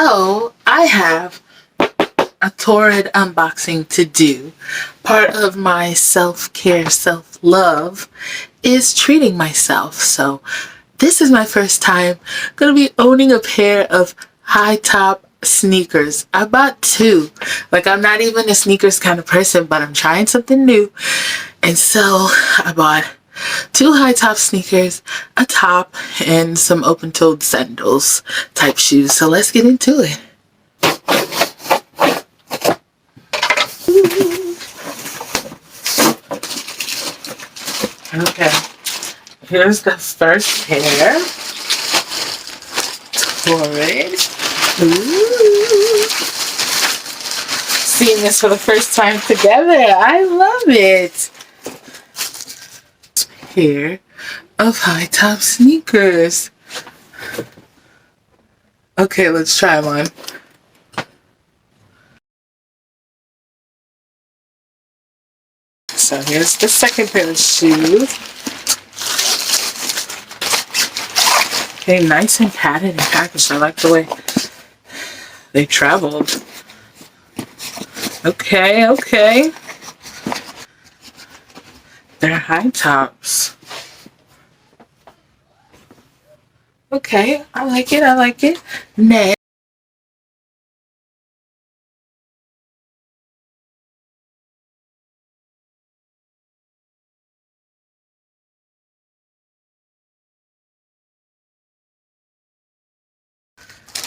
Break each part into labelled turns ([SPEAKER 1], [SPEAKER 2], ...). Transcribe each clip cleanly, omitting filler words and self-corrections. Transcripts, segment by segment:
[SPEAKER 1] So I have a Torrid unboxing to do. Part of my self-care, self-love is treating myself. So this is my first time gonna be owning a pair of high top sneakers. I bought two. Like, I'm not even a sneakers kind of person, but I'm trying something new. And so I bought two high top sneakers, a top, and some open-toed sandals type shoes. So let's get into it. Okay, here's the first pair. Torrid. Ooh. Seeing this for the first time together. I love it. Pair of high top sneakers. Okay, let's try them on. So here's the second pair of shoes. Okay, nice and padded and packaged. I like the way they traveled. Okay. They're high tops. Okay, I like it.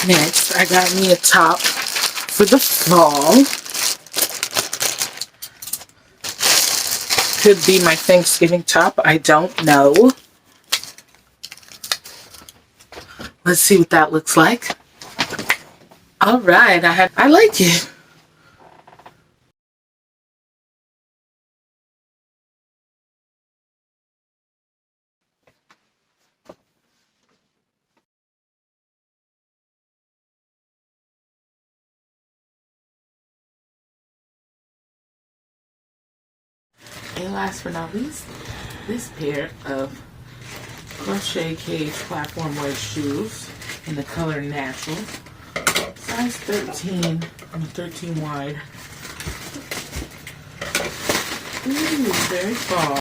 [SPEAKER 1] Next, I got me a top for the fall. Could be my Thanksgiving top, I don't know. Let's see what that looks like. Alright, I like it. And last but not least, this pair of crochet cage platform wedge shoes in the color natural. Size 13, I'm 13 wide. Ooh, very fall.